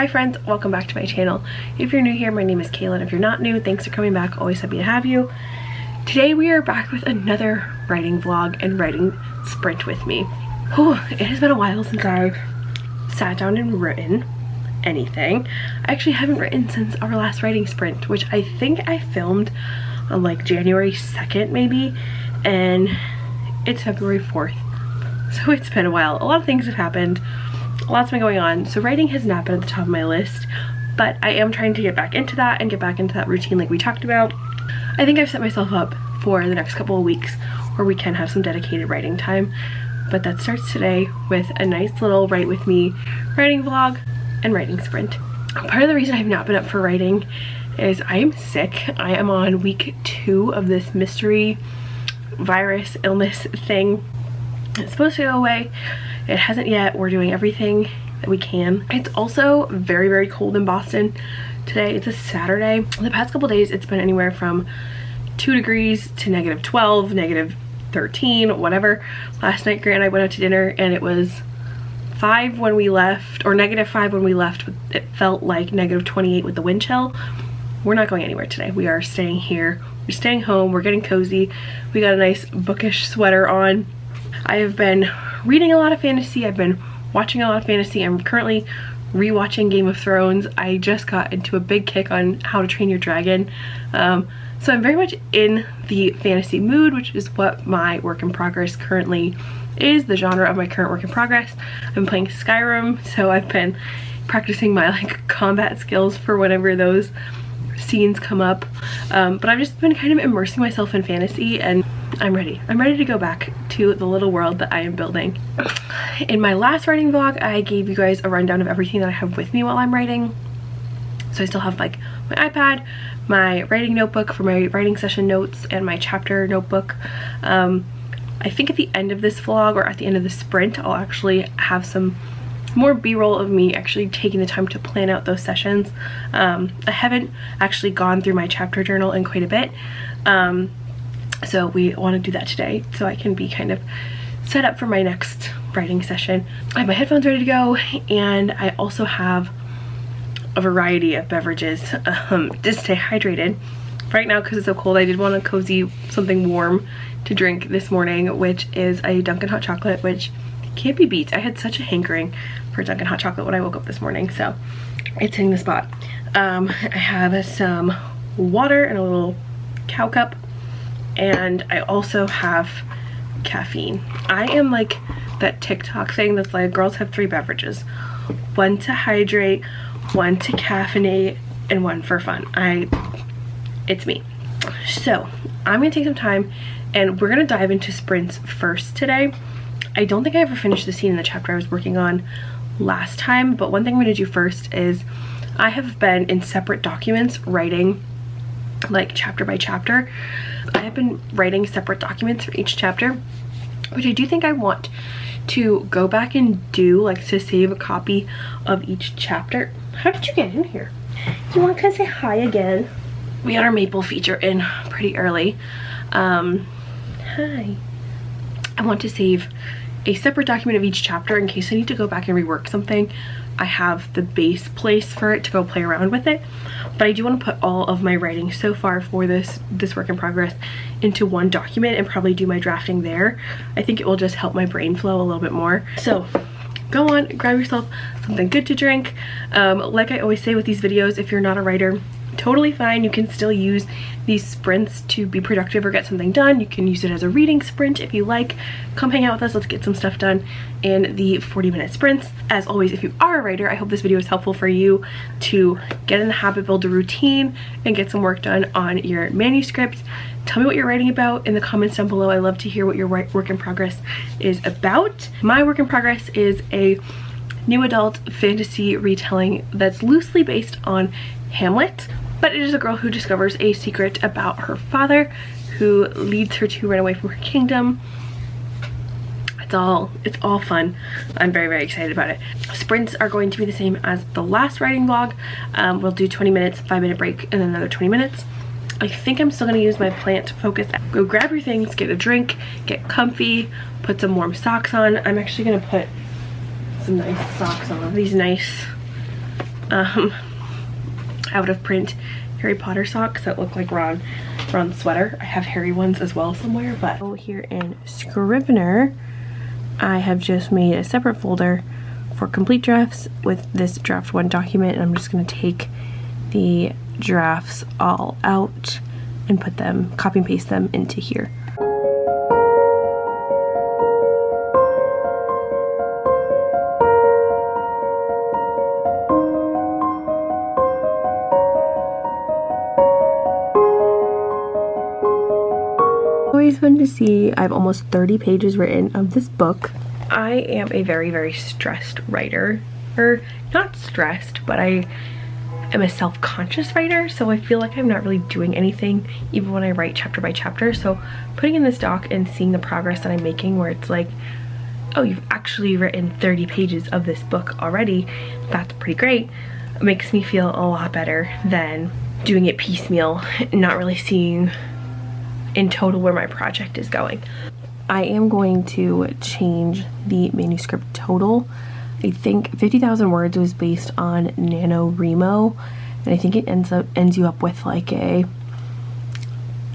Hi friends, welcome back to my channel. If you're new here, my name is Kayla, and if you're not new, thanks for coming back. Always happy to have you. Today we are back with another writing vlog and writing sprint with me. Whew, it has been a while since I've sat down and written anything. I actually haven't written since our last writing sprint, which I think I filmed on like January 2nd maybe, and it's February 4th. So it's been a while. A lot of things have happened. Lots been going on, so writing has not been at the top of my list, but I am trying to get back into that and get back into that routine like we talked about. I think I've set myself up for the next couple of weeks where we can have some dedicated writing time, but that starts today with a nice little write with me writing vlog and writing sprint. Part of the reason I've not been up for writing is I am sick. I am on week 2 of this mystery virus illness thing. It's supposed to go away. It hasn't yet. We're doing everything that we can. It's also very, very cold in Boston today. It's a Saturday. The past couple days, it's been anywhere from 2 degrees to -12, -13, whatever. Last night, Grant and I went out to dinner, and it was 5 when we left, or -5 when we left. It felt like -28 with the wind chill. We're not going anywhere today. We are staying here. We're staying home. We're getting cozy. We got a nice bookish sweater on. I have been reading a lot of fantasy. I've been watching a lot of fantasy. I'm currently rewatching Game of Thrones. I just got into a big kick on How to Train Your Dragon. So I'm very much in the fantasy mood, which is what my work in progress currently is, the genre of my current work in progress. I've been playing Skyrim, so I've been practicing my like combat skills for whenever those scenes come up. But I've just been kind of immersing myself in fantasy, and I'm ready. I'm ready to go back to the little world that I am building. In my last writing vlog, I gave you guys a rundown of everything that I have with me while I'm writing. So I still have like my iPad, my writing notebook for my writing session notes, and my chapter notebook. I think at the end of this vlog, or at the end of the sprint, I'll actually have some more b-roll of me actually taking the time to plan out those sessions. I haven't actually gone through my chapter journal in quite a bit. So we want to do that today so I can be kind of set up for my next writing session. I have my headphones ready to go, and I also have a variety of beverages to stay hydrated. Right now, because it's so cold, I did want a cozy something warm to drink this morning, which is a Dunkin' hot chocolate, which can't be beat. I had such a hankering for Dunkin' hot chocolate when I woke up this morning, so it's hitting the spot. I have some water in a little cow cup, and I also have caffeine. I am like that TikTok thing that's like, girls have 3 beverages. 1 to hydrate, 1 to caffeinate, and 1 for fun. It's me. So I'm gonna take some time, and we're gonna dive into sprints first today. I don't think I ever finished the scene in the chapter I was working on last time, but one thing I'm gonna do first is I have been in separate documents writing like chapter by chapter. I have been writing separate documents for each chapter, which I do think I want to go back and do, like to save a copy of each chapter. How did you get in here? You want to come say hi again? We got our maple feature in pretty early. Hi. I want to save a separate document of each chapter in case I need to go back and rework something. I have the base place for it to go play around with it, but I do want to put all of my writing so far for this work in progress into one document and probably do my drafting there. I think it will just help my brain flow a little bit more. So go on, grab yourself something good to drink. Like I always say with these videos, if you're not a writer, totally fine. You can still use these sprints to be productive or get something done. You can use it as a reading sprint if you like. Come hang out with us. Let's get some stuff done in the 40-minute sprints. As always, if you are a writer, I hope this video is helpful for you to get in the habit, build a routine, and get some work done on your manuscript. Tell me what you're writing about in the comments down below. I love to hear what your work in progress is about. My work in progress is a new adult fantasy retelling that's loosely based on Hamlet, but it is a girl who discovers a secret about her father who leads her to run away from her kingdom. It's all fun. I'm very, very excited about it. Sprints are going to be the same as the last writing vlog. We'll do 20 minutes, 5-minute break, and then another 20 minutes. I think I'm still gonna use my plant focus. Go grab your things, get a drink, get comfy, put some warm socks on. I'm actually gonna put some nice socks on. These nice out of print Harry Potter socks that look like Ron's sweater. I have Harry ones as well somewhere, but here in Scrivener, I have just made a separate folder for complete drafts with this draft 1 document, and I'm just going to take the drafts all out and put them, copy and paste them into here. Always fun to see. I have almost 30 pages written of this book. I am a very, very stressed writer, or not stressed, but I am a self-conscious writer, so I feel like I'm not really doing anything even when I write chapter by chapter. So putting in this doc and seeing the progress that I'm making, where it's like, oh, you've actually written 30 pages of this book already, that's pretty great. It makes me feel a lot better than doing it piecemeal and not really seeing in total where my project is going. I am going to change the manuscript total. I think 50,000 words was based on NaNoWriMo, and I think it ends you up with like a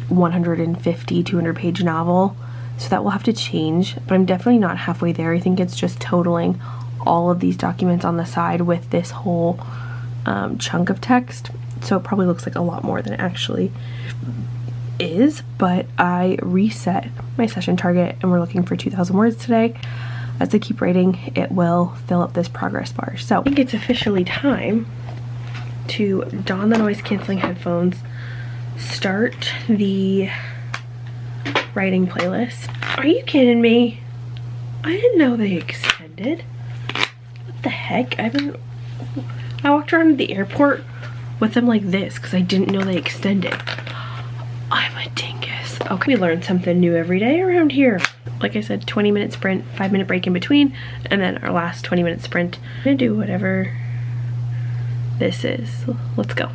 150, 200 page novel. So that will have to change, but I'm definitely not halfway there. I think it's just totaling all of these documents on the side with this whole chunk of text. So it probably looks like a lot more than it actually is, but I reset my session target and we're looking for 2,000 words today. As I keep writing, it will fill up this progress bar. So I think it's officially time to don the noise canceling headphones, start the writing playlist. Are you kidding me? I didn't know they extended. What the heck? I walked around the airport with them like this because I didn't know they extended. I'm a dingus. Okay, we learn something new every day around here. Like I said, 20-minute sprint, 5-minute break in between, and then our last 20-minute sprint. I'm gonna do whatever this is. Let's go.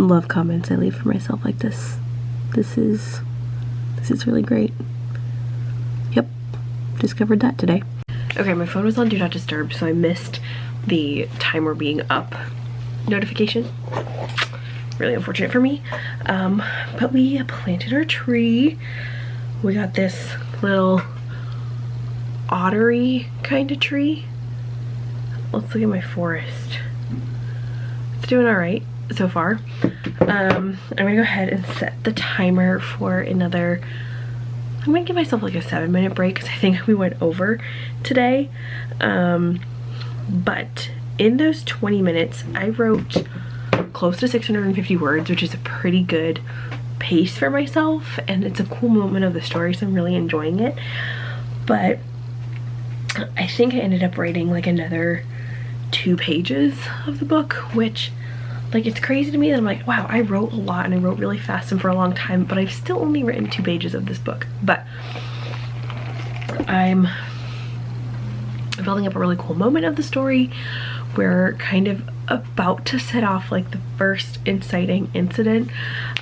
love comments I leave for myself like this. This is really great. Yep, discovered that today. Okay, my phone was on Do Not Disturb, so I missed the timer being up notification. Really unfortunate for me. But we planted our tree. We got this little ottery kind of tree. Let's look at my forest. It's doing all right so far. I'm gonna go ahead and set the timer for another, I'm gonna give myself like a 7-minute break because I think we went over today. But in those 20 minutes, I wrote close to 650 words, which is a pretty good pace for myself, and it's a cool moment of the story, so I'm really enjoying it. But I think I ended up writing like another 2 pages of the book, which, like, it's crazy to me that I'm like, wow, I wrote a lot and I wrote really fast and for a long time, but I've still only written 2 pages of this book. But I'm building up a really cool moment of the story. We're kind of about to set off like the first inciting incident.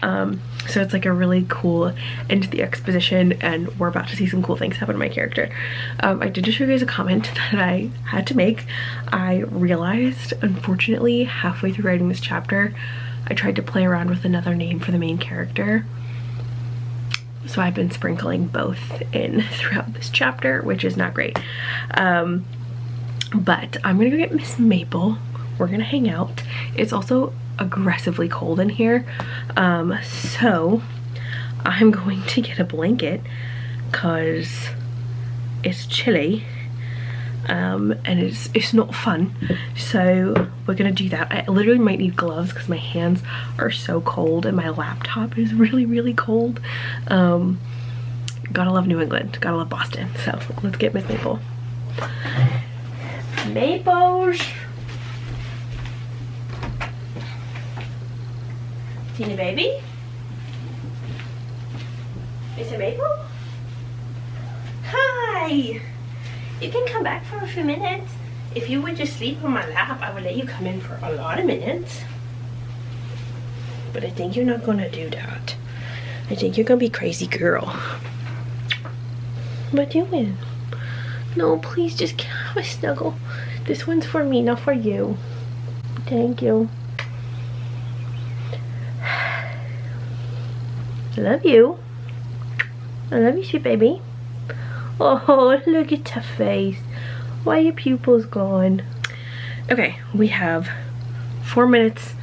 So it's like a really cool end to the exposition, and we're about to see some cool things happen to my character. I did just show you guys a comment that I had to make. I realized, unfortunately, halfway through writing this chapter, I tried to play around with another name for the main character. So I've been sprinkling both in throughout this chapter, which is not great. But I'm gonna go get Miss Maple. We're gonna hang out. It's also aggressively cold in here, so I'm going to get a blanket because it's chilly, and it's not fun. So we're gonna do that. I literally might need gloves because my hands are so cold and my laptop is really cold. Gotta love New England, gotta love Boston. So let's get Miss Maple. Maples! Teeny baby? Mr. Maple? Hi! You can come back for a few minutes. If you would just sleep on my lap, I would let you come in for a lot of minutes. But I think you're not gonna do that. I think you're gonna be crazy girl. What you doing? No, please just have a snuggle. This one's for me, not for you. Thank you. I love you. I love you, sweet baby. Oh, look at her face. Why are your pupils gone? Okay, we have 4 minutes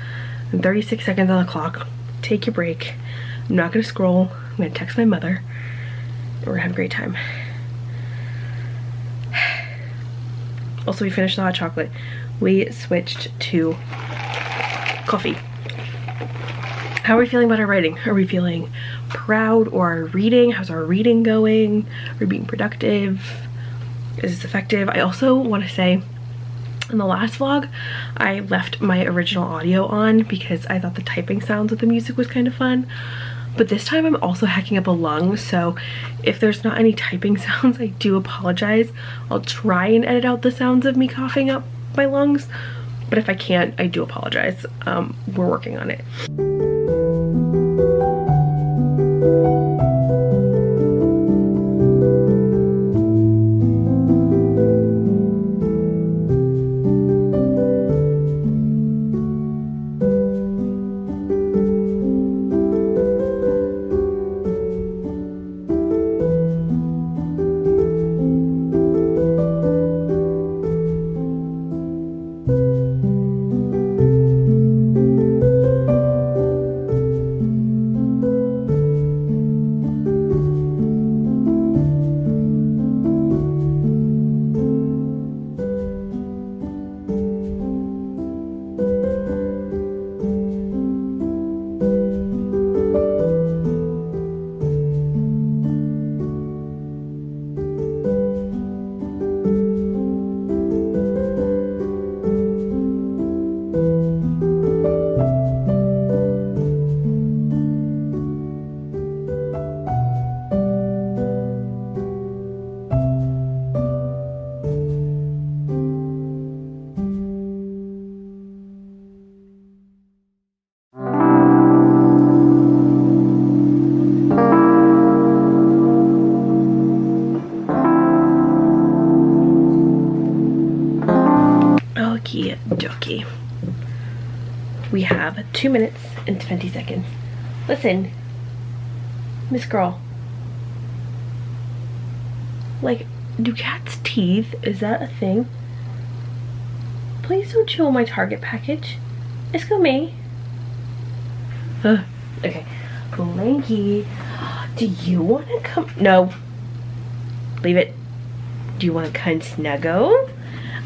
and 36 seconds on the clock. Take your break. I'm not gonna scroll. I'm gonna text my mother, and we're gonna have a great time. Also, we finished the hot chocolate. We switched to coffee. How are we feeling about our writing? Are we feeling proud, or our reading? How's our reading going? Are we being productive? Is this effective? I also want to say, in the last vlog, I left my original audio on because I thought the typing sounds with the music was kind of fun. But this time I'm also hacking up a lung, so if there's not any typing sounds, I do apologize. I'll try and edit out the sounds of me coughing up my lungs, but if I can't, I do apologize. We're working on it. We have 2 minutes and 20 seconds. Listen, Miss Girl. Like, do cats' teeth? Is that a thing? Please don't chew on my Target package. It's go me. Okay. Blanky, do you want to come? No. Leave it. Do you want to come snuggle?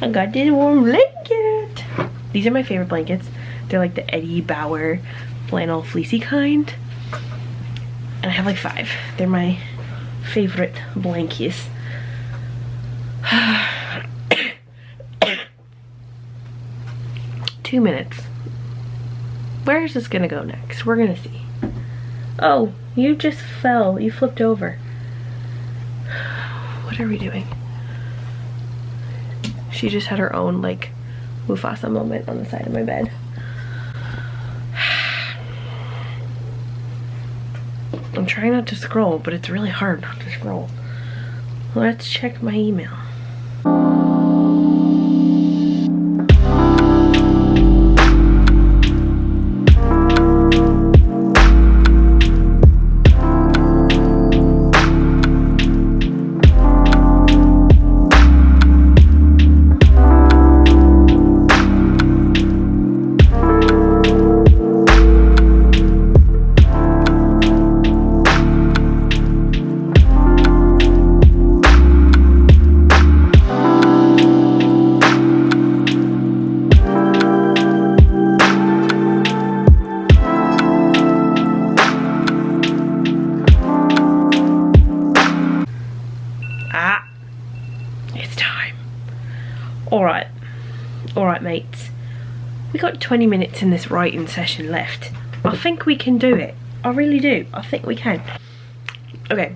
I got this warm blanket. These are my favorite blankets. They're like the Eddie Bauer flannel fleecy kind. And I have like 5. They're my favorite blankies. 2 minutes. Where is this gonna go next? We're gonna see. Oh, you just fell. You flipped over. What are we doing? She just had her own like Mufasa moment on the side of my bed. I'm trying not to scroll, but it's really hard not to scroll. Let's check my email. Alright mates, we got 20 minutes in this writing session left. I think we can do it. I really do. I think we can. Okay,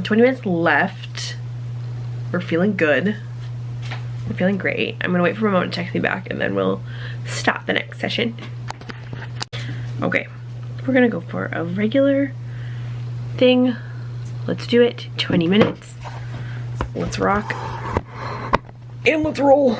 20 minutes left. We're feeling good. We're feeling great. I'm gonna wait for my mom to text me back and then we'll start the next session. Okay, we're gonna go for a regular thing. Let's do it. 20 minutes. Let's rock. And let's roll.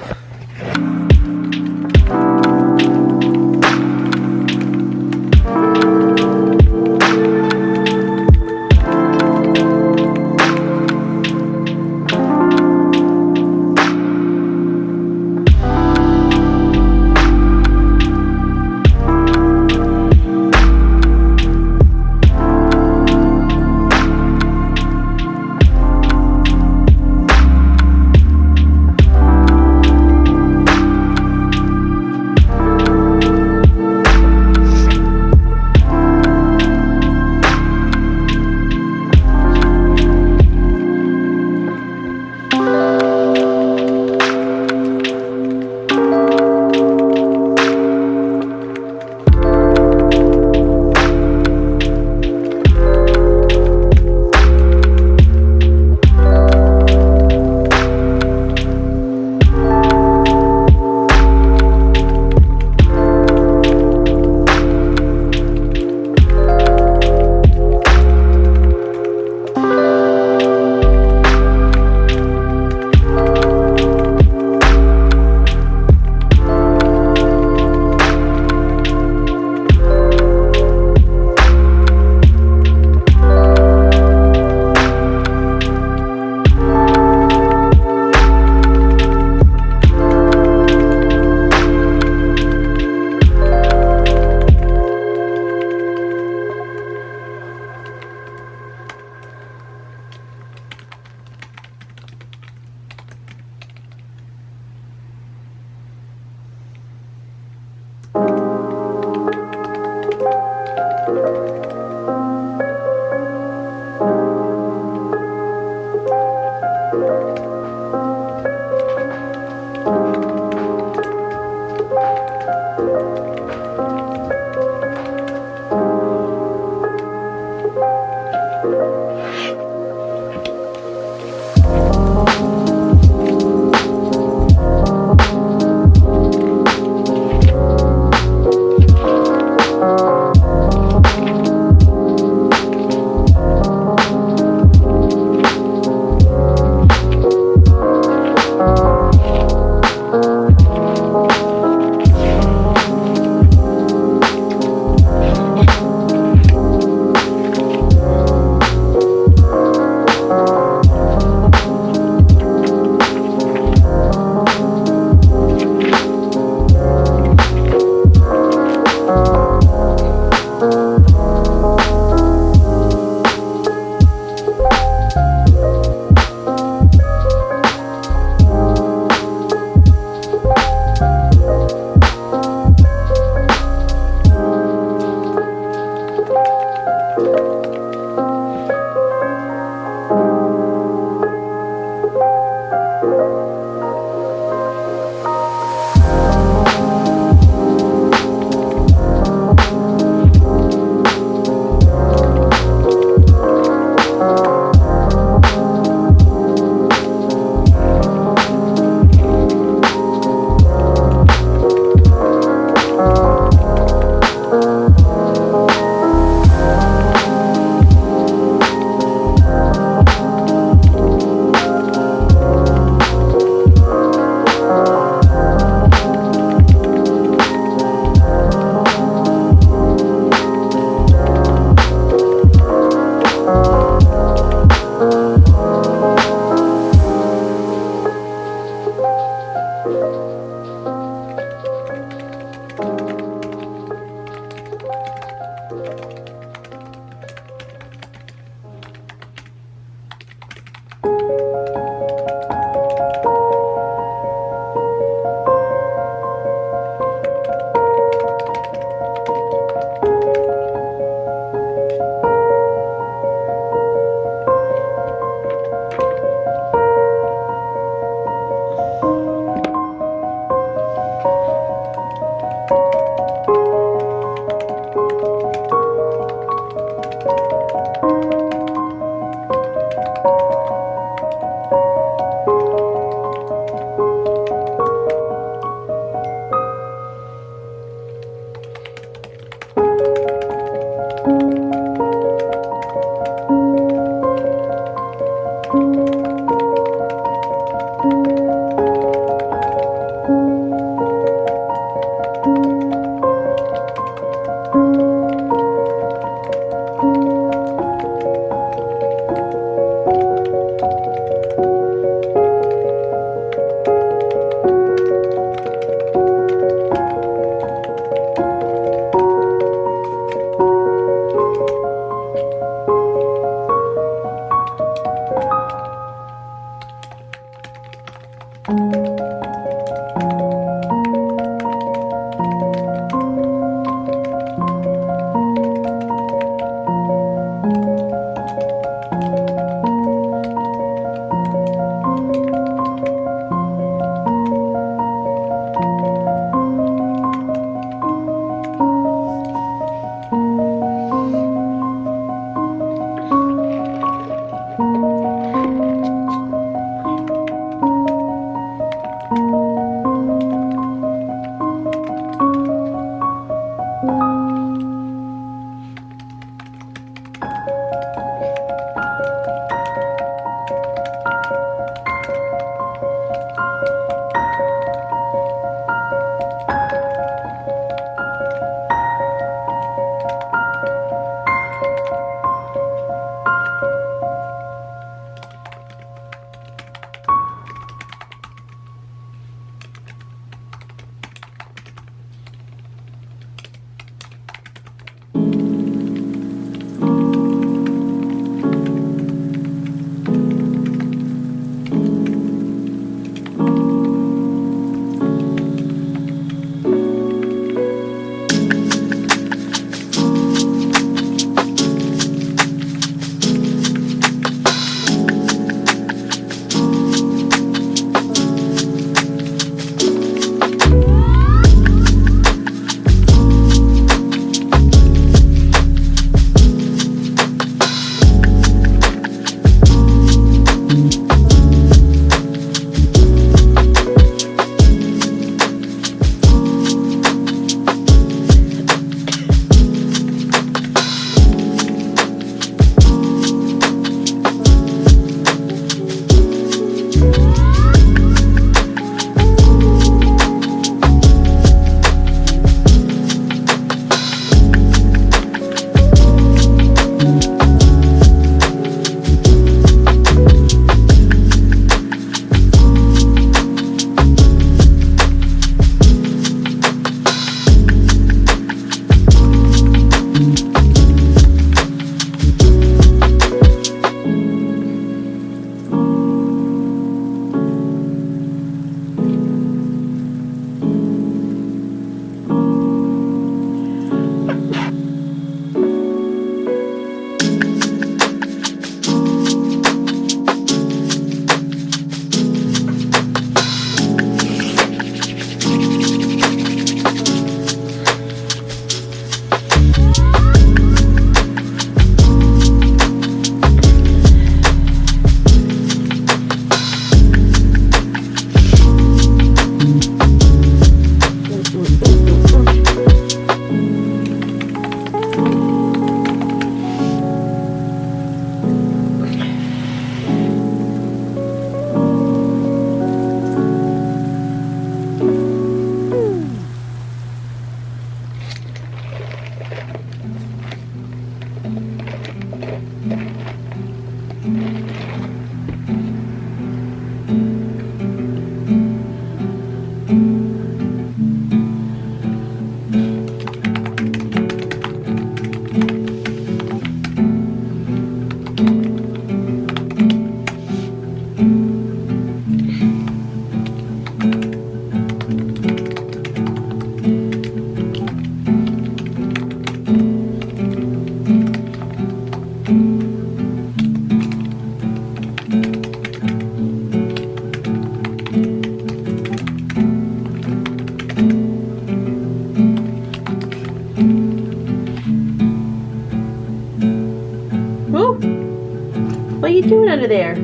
What are you doing under there?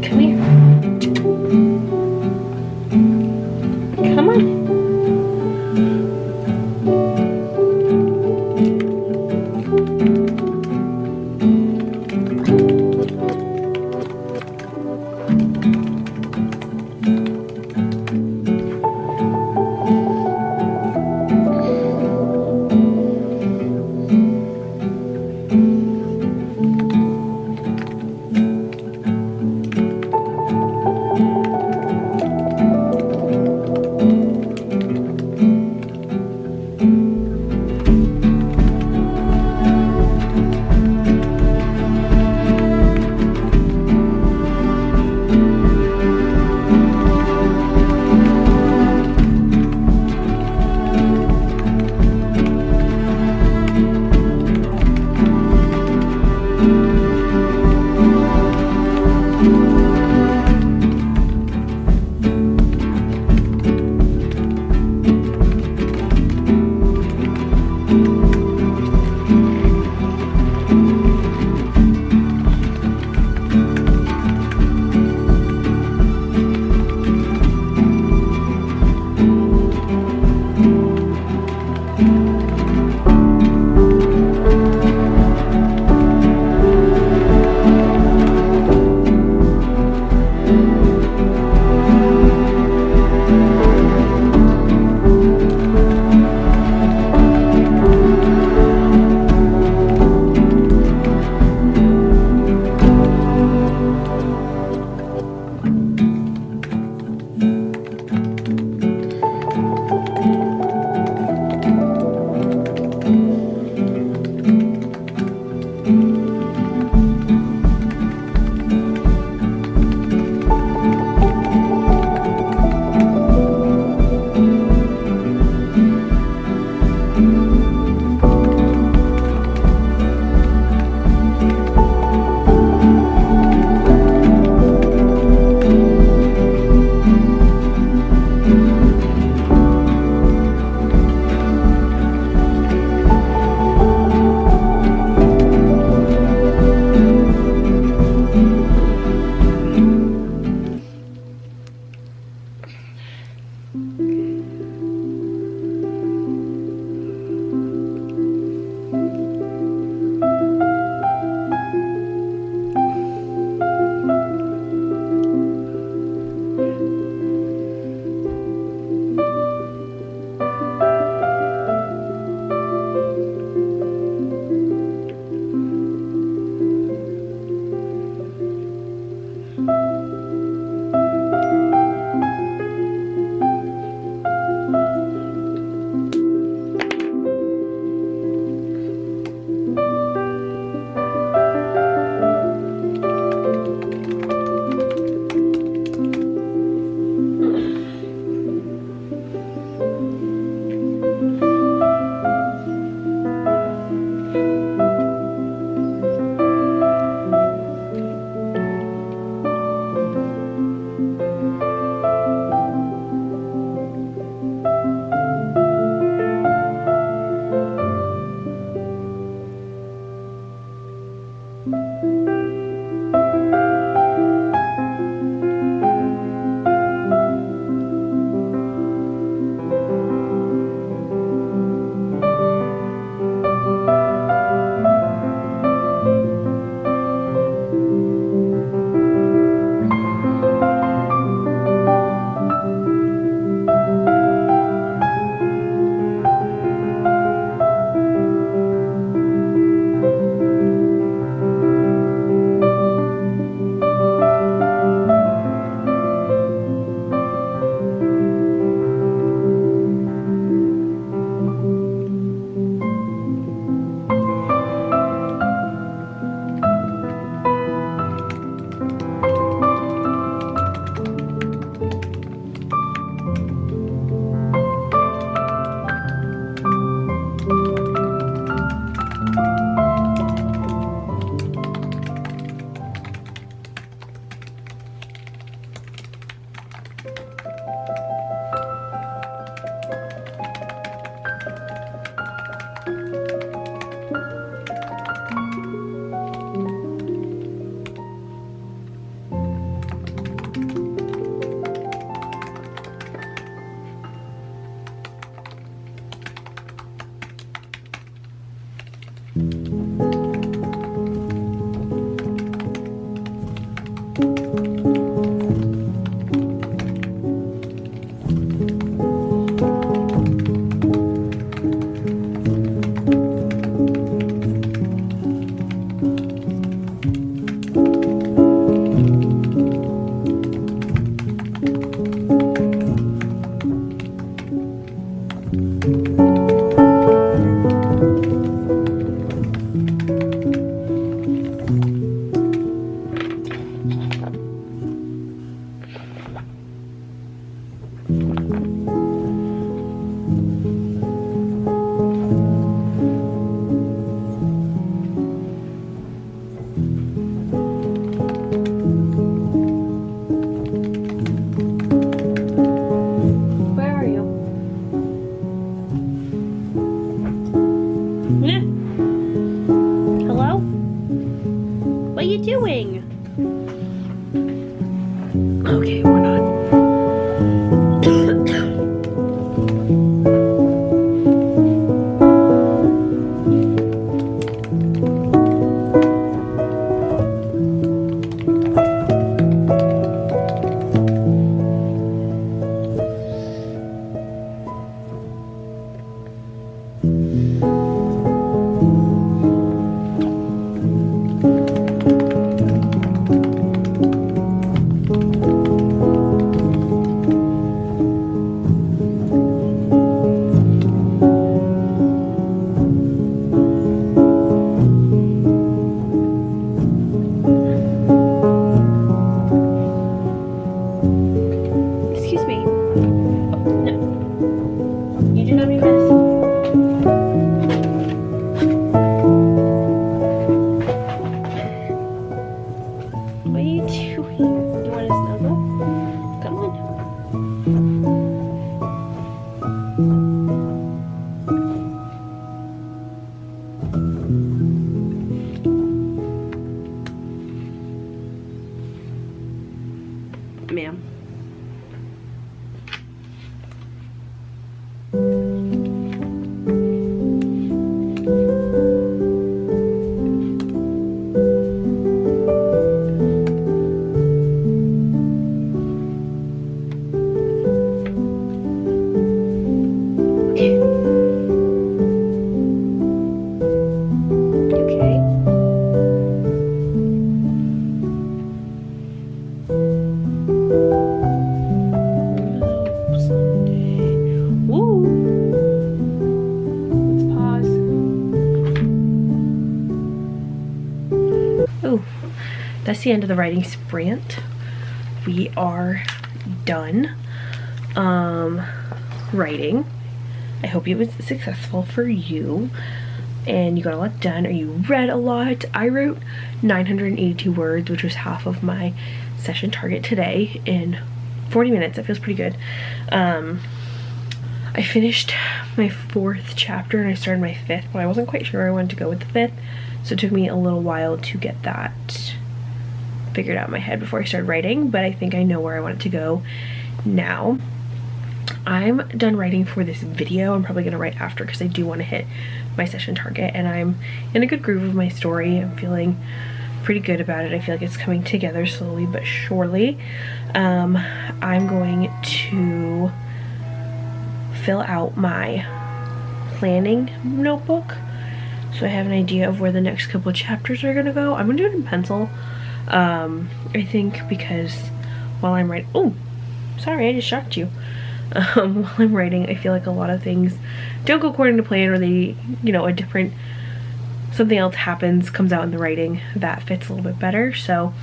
Come here. Come on. Okay, we're not. Ma'am. Oh, that's the end of the writing sprint. We are done writing. I hope it was successful for you and you got a lot done, or you read a lot. I wrote 982 words, which was half of my session target today in 40 minutes. That feels pretty good. I finished my 4th chapter and I started my 5th, but I wasn't quite sure where I wanted to go with the 5th. So it took me a little while to get that figured out in my head before I started writing, but I think I know where I want it to go now. I'm done writing for this video. I'm probably gonna write after because I do want to hit my session target, and I'm in a good groove of my story. I'm feeling pretty good about it. I feel like it's coming together slowly but surely. I'm going to fill out my planning notebook so I have an idea of where the next couple of chapters are gonna go. I'm gonna do it in pencil, I think, because while I'm writing, oh, sorry, I just shocked you. While I'm writing, I feel like a lot of things don't go according to plan, or they, you know, something else happens, comes out in the writing that fits a little bit better. So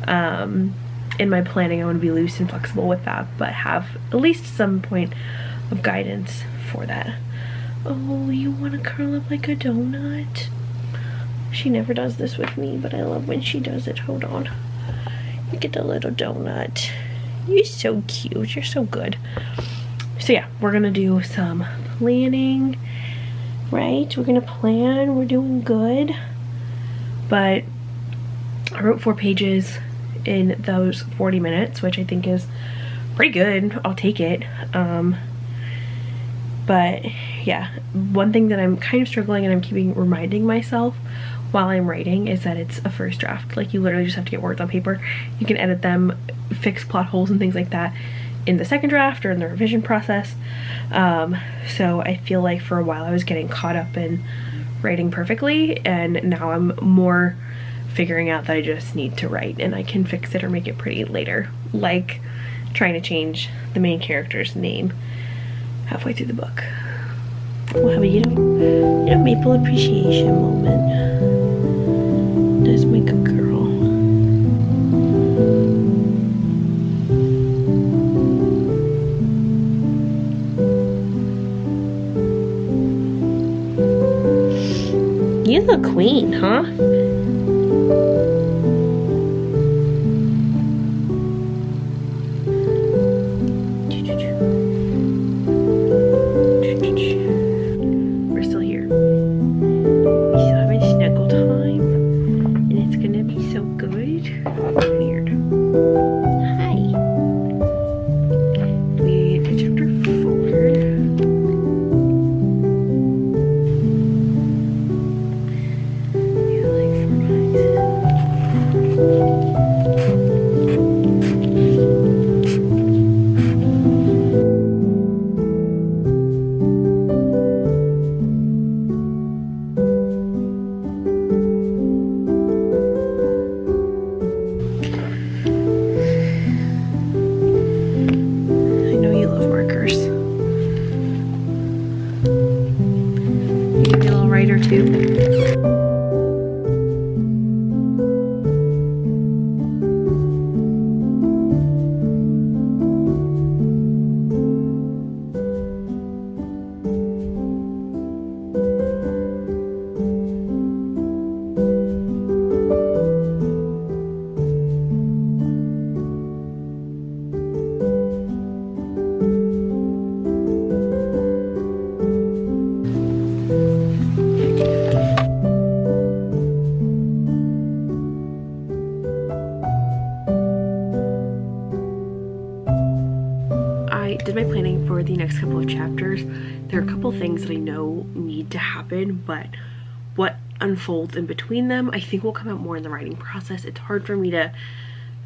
in my planning, I want to be loose and flexible with that, but have at least some point of guidance for that. Oh, you want to curl up like a donut? She never does this with me, but I love when she does it. Hold on. You get a little donut. You're so cute. You're so good. So yeah, we're gonna do some planning, right? We're gonna plan. We're doing good. But I wrote 4 pages in those 40 minutes, which I think is pretty good. I'll take it. But yeah, one thing that I'm kind of struggling, and I'm keeping reminding myself while I'm writing, is that it's a first draft. Like, you literally just have to get words on paper. You can edit them, fix plot holes and things like that in the second draft or in the revision process. So I feel like for a while I was getting caught up in writing perfectly, and now I'm more figuring out that I just need to write and I can fix it or make it pretty later. Like trying to change the main character's name halfway through the book. Well, how about you know, maple appreciation moment. That's my good girl. You're the queen, huh? Did my planning for the next couple of chapters. There are a couple things that I know need to happen, but what unfolds in between them I think will come out more in the writing process. It's hard for me to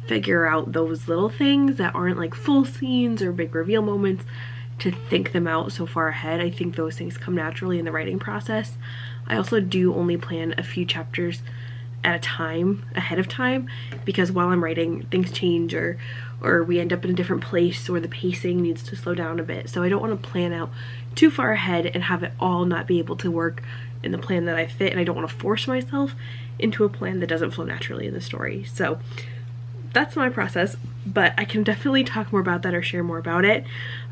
figure out those little things that aren't like full scenes or big reveal moments, to think them out so far ahead. I think those things come naturally in the writing process. I also do only plan a few chapters at a time, ahead of time, because while I'm writing, things change, or we end up in a different place, or the pacing needs to slow down a bit. So I don't want to plan out too far ahead and have it all not be able to work in the plan that I fit, and I don't want to force myself into a plan that doesn't flow naturally in the story. So that's my process, but I can definitely talk more about that or share more about it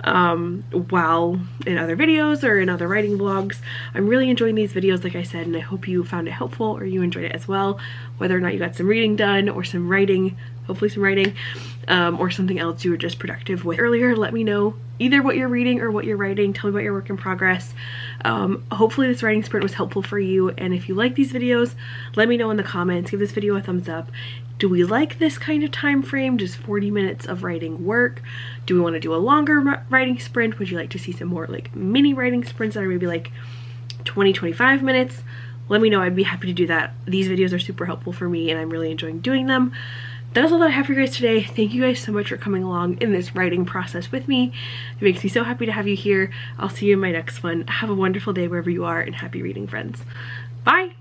while in other videos or in other writing vlogs. I'm really enjoying these videos, like I said, and I hope you found it helpful or you enjoyed it as well, whether or not you got some reading done or some writing, hopefully some writing, or something else you were just productive with earlier. Let me know either what you're reading or what you're writing. Tell me about your work in progress. Hopefully this writing sprint was helpful for you, and if you like these videos, let me know in the comments. Give this video a thumbs up. Do we like this kind of time frame, just 40 minutes of writing work? Do we want to do a longer writing sprint? Would you like to see some more like mini writing sprints that are maybe like 20-25 minutes? Let me know. I'd be happy to do that. These videos are super helpful for me and I'm really enjoying doing them. That is all that I have for you guys today. Thank you guys so much for coming along in this writing process with me. It makes me so happy to have you here. I'll see you in my next one. Have a wonderful day wherever you are, and happy reading, friends. Bye!